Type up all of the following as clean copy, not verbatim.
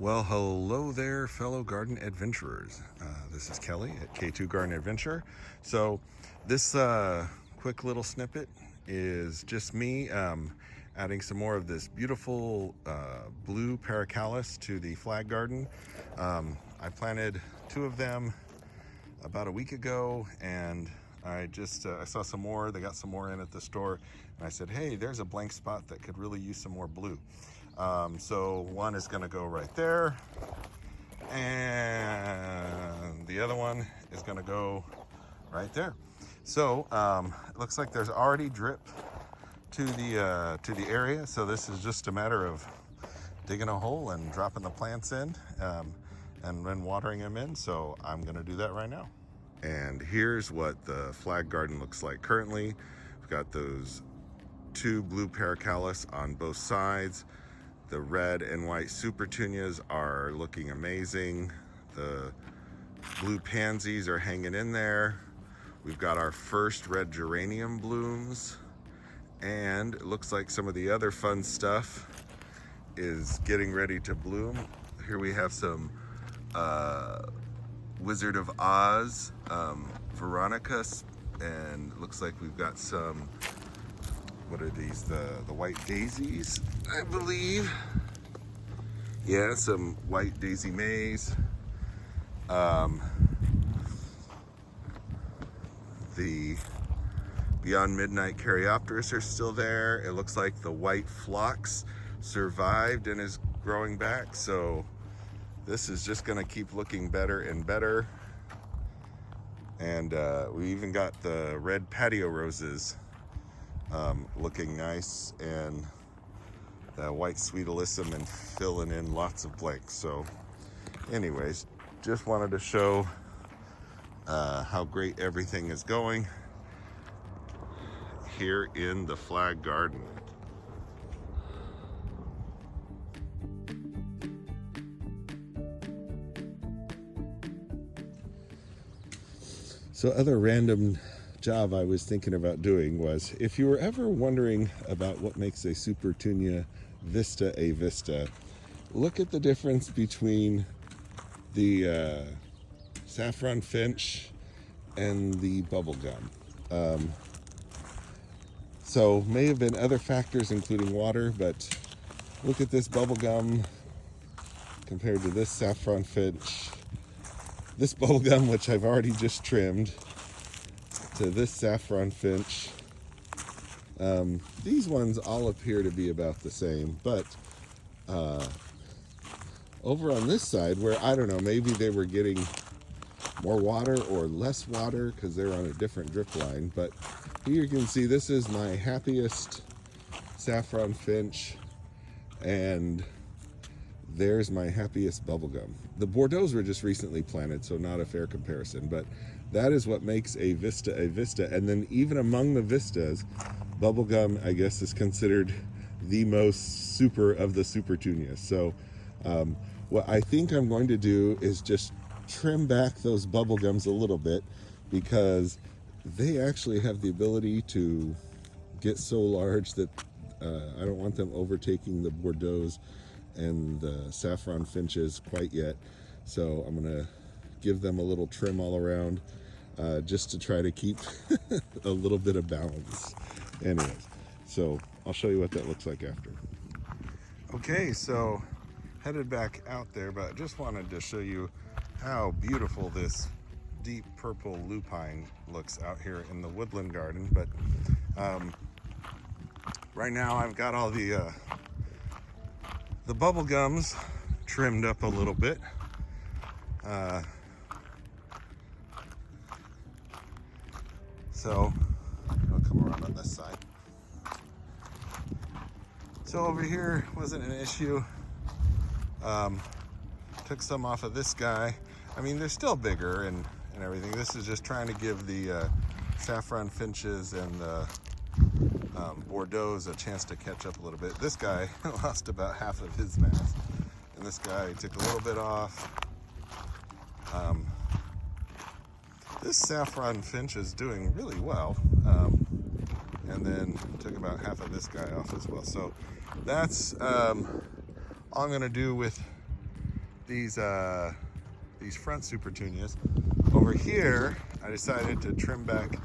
Well, hello there, fellow garden adventurers. This is Kelly at K2 Garden Adventure. So, this quick little snippet is just me adding some more of this beautiful blue Pericallis to the flag garden. I planted 2 of them about a week ago, and I saw some more. They got some more in at the store, and I said, hey, there's a blank spot that could really use some more blue. So one is going to go right there, and the other one is going to go right there. So it looks like there's already drip to the area. So this is just a matter of digging a hole and dropping the plants in, and then watering them in. So I'm going to do that right now. And here's what the flag garden looks like currently. We've got those 2 blue Pericallis on both sides. The red and white Supertunias are looking amazing. The blue pansies are hanging in there. We've got our first red geranium blooms, and it looks like some of the other fun stuff is getting ready to bloom. Here we have some Wizard of Oz Veronicas, and it looks like we've got some, what are these, the white daisies, I believe. Yeah, some white daisy mays. The Beyond Midnight Caryopteris are still there. It looks like the white phlox survived and is growing back. So this is just gonna keep looking better and better. And we even got the red patio roses looking nice, and the white sweet alyssum and filling in lots of blanks. So anyways, just wanted to show how great everything is going here in the flag garden. So other random job I was thinking about doing was, if you were ever wondering about what makes a Supertunia vista a vista, look at the difference between the saffron finch and the bubblegum. So may have been other factors including water, but look at this bubblegum compared to this saffron finch. This bubblegum, which I've already just trimmed, to this saffron finch. These ones all appear to be about the same, but over on this side, where I don't know, maybe they were getting more water or less water because they're on a different drip line, but here you can see this is my happiest saffron finch, and there's my happiest bubblegum. The Bordeaux's were just recently planted, so not a fair comparison, but that is what makes a vista a vista. And then even among the vistas, bubblegum, I guess, is considered the most super of the Supertunias. So what I think I'm going to do is just trim back those bubblegums a little bit, because they actually have the ability to get so large that I don't want them overtaking the Bordeaux's and the saffron finches quite yet. So I'm gonna give them a little trim all around, just to try to keep a little bit of balance. Anyways, so I'll show you what that looks like after. Okay, so headed back out there, but just wanted to show you how beautiful this deep purple lupine looks out here in the woodland garden. But right now I've got all the bubblegums trimmed up a little bit. So I'll come around on this side. So over here wasn't an issue. Took some off of this guy. I mean, they're still bigger and everything. This is just trying to give the saffron finches and the Bordeaux's a chance to catch up a little bit. This guy lost about half of his mass, and this guy took a little bit off. This saffron finch is doing really well, and then took about half of this guy off as well. So that's all I'm going to do with these front Supertunias. Over here, I decided to trim back.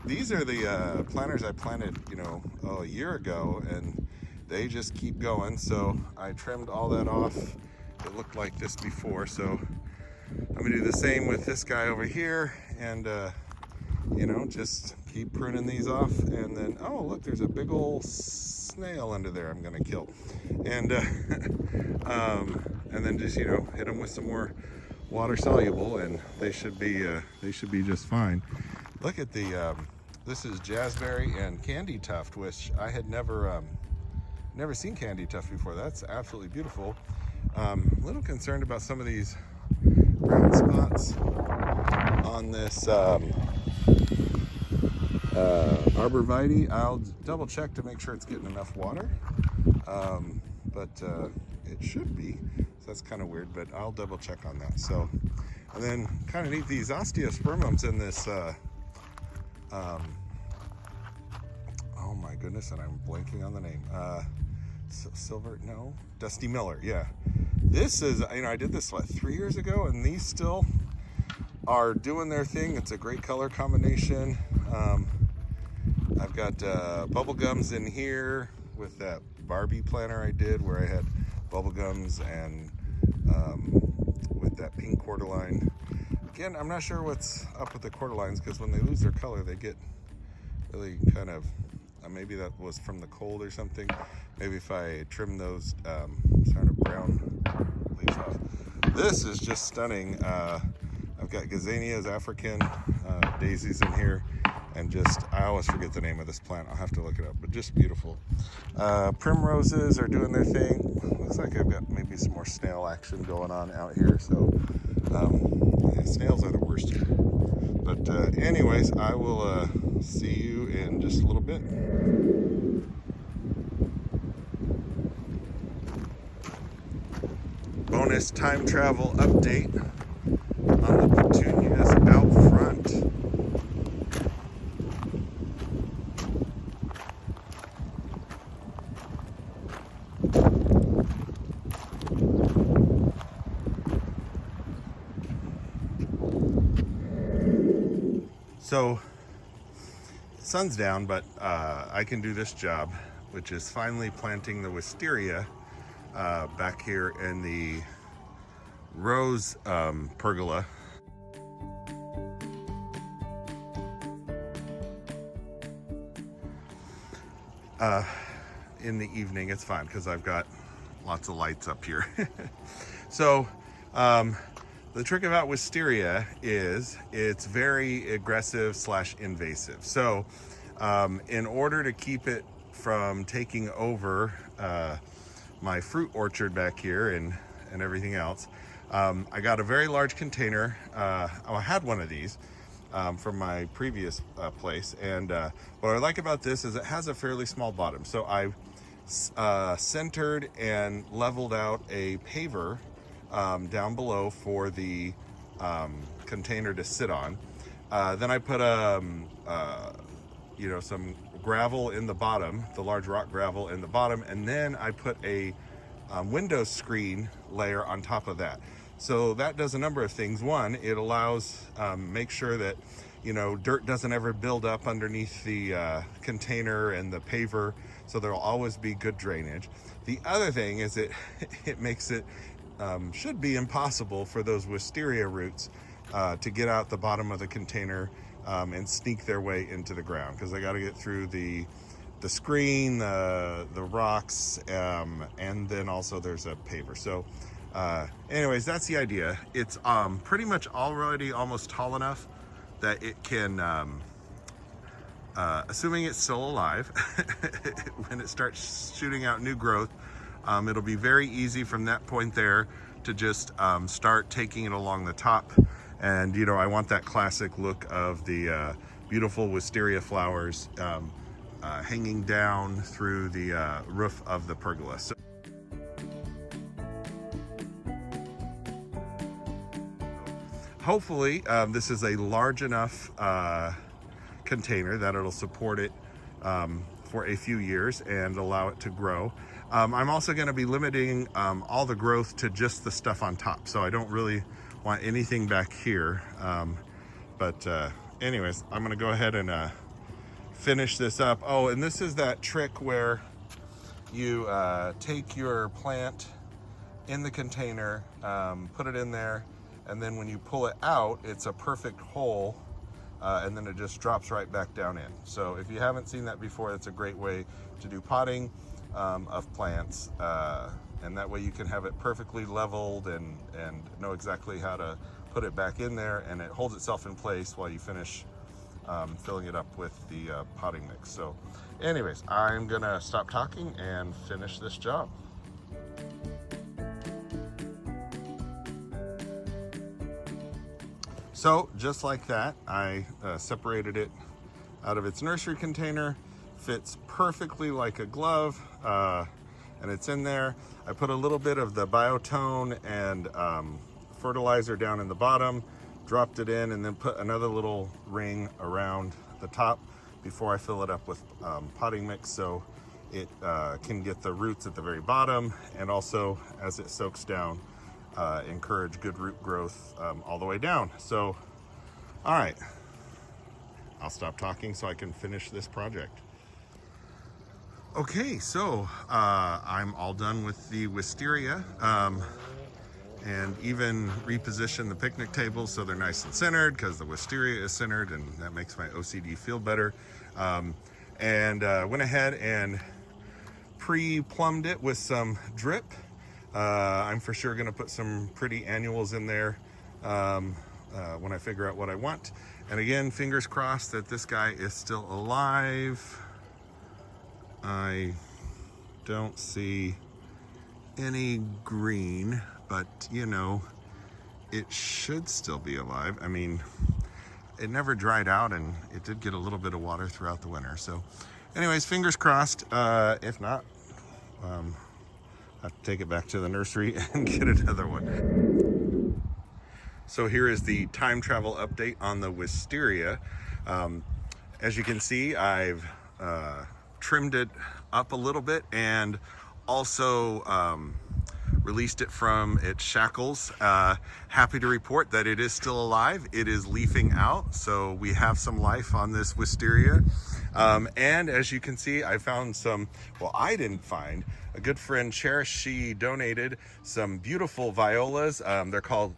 These are the planters I planted, a year ago, and they just keep going. So I trimmed all that off. It looked like this before, so I'm gonna do the same with this guy over here, and just keep pruning these off. And then, oh look, there's a big old snail under there I'm gonna kill, and and then just hit them with some more water soluble, and they should be just fine. Look at the this is jazzberry and candy tuft, which I had never seen candy tuft before. That's absolutely beautiful. A little concerned about some of these brown spots on this arborvitae. I'll double check to make sure it's getting enough water, but it should be. So that's kind of weird, but I'll double check on that. So, and then kind of neat, these osteospermums in this oh my goodness, and I'm blanking on the name. Dusty Miller. Yeah, this is, I did this 3 years ago, and these still are doing their thing. It's a great color combination. I've got bubblegums in here with that Barbie planter I did, where I had bubblegums and with that pink cordyline. Again, I'm not sure what's up with the cordylines, because when they lose their color, they get really kind of, maybe that was from the cold or something. Maybe if I trim those sort of brown leaves off. This is just stunning. I've got gazanias, African daisies in here, and I always forget the name of this plant. I'll have to look it up, but just beautiful. Primroses are doing their thing. Looks like I've got maybe some more snail action going on out here. So snails are the worst here. But anyways, I will see you in just a little bit. Bonus time travel update on the petunias out front. So, sun's down, but I can do this job, which is finally planting the wisteria back here in the rose pergola. In the evening, it's fine because I've got lots of lights up here. So, the trick about wisteria is it's very aggressive / invasive. So in order to keep it from taking over my fruit orchard back here and everything else, I got a very large container. I had one of these from my previous place, and what I like about this is it has a fairly small bottom. So I centered and leveled out a paver down below for the container to sit on. Then I put some gravel in the bottom, the large rock gravel in the bottom, and then I put a window screen layer on top of that. So that does a number of things. One, it allows make sure that dirt doesn't ever build up underneath the container and the paver, so there'll always be good drainage. The other thing is it makes it should be impossible for those wisteria roots to get out the bottom of the container and sneak their way into the ground, because they got to get through the screen, the rocks, and then also there's a paver. So anyways, that's the idea. It's pretty much already almost tall enough that it can, assuming it's still alive, when it starts shooting out new growth, it'll be very easy from that point there to just start taking it along the top. And I want that classic look of the beautiful wisteria flowers hanging down through the roof of the pergola. So hopefully this is a large enough container that it'll support it for a few years and allow it to grow. I'm also going to be limiting all the growth to just the stuff on top, so I don't really want anything back here. But anyways, I'm going to go ahead and finish this up. Oh, and this is that trick where you take your plant in the container, put it in there, and then when you pull it out, it's a perfect hole, and then it just drops right back down in. So if you haven't seen that before, that's a great way to do potting of plants, and that way you can have it perfectly leveled and know exactly how to put it back in there, and it holds itself in place while you finish filling it up with the potting mix. So anyways, I'm gonna stop talking and finish this job. So just like that, I separated it out of its nursery container. Fits perfectly like a glove, and it's in there. I put a little bit of the biotone and fertilizer down in the bottom, dropped it in, and then put another little ring around the top before I fill it up with potting mix, so it can get the roots at the very bottom, and also as it soaks down, encourage good root growth all the way down. So, all right, I'll stop talking so I can finish this project. Okay, so I'm all done with the wisteria, and even reposition the picnic tables so they're nice and centered, because the wisteria is centered, and that makes my OCD feel better. And went ahead and pre-plumbed it with some drip. I'm for sure gonna put some pretty annuals in there when I figure out what I want. And again, fingers crossed that this guy is still alive. I don't see any green, but you know, it should still be alive. I mean, it never dried out, and it did get a little bit of water throughout the winter. So anyways, fingers crossed. If not, I have to take it back to the nursery and get another one. So here is the time travel update on the wisteria. As you can see, I've trimmed it up a little bit, and also released it from its shackles. Happy to report that it is still alive. It is leafing out, so we have some life on this wisteria. And as you can see, I found some, well, I didn't find, a good friend Cherish, she donated some beautiful violas. They're called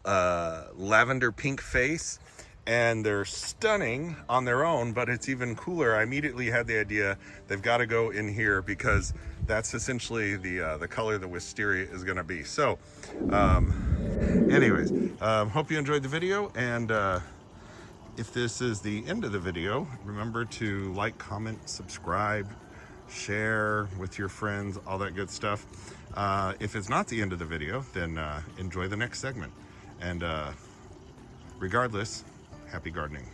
Lavender Pink Face, and they're stunning on their own, but it's even cooler. I immediately had the idea they've got to go in here, because that's essentially the color the wisteria is going to be. So anyways, hope you enjoyed the video, and if this is the end of the video, remember to like, comment, subscribe, share with your friends, all that good stuff. If it's not the end of the video, then enjoy the next segment, and regardless, happy gardening.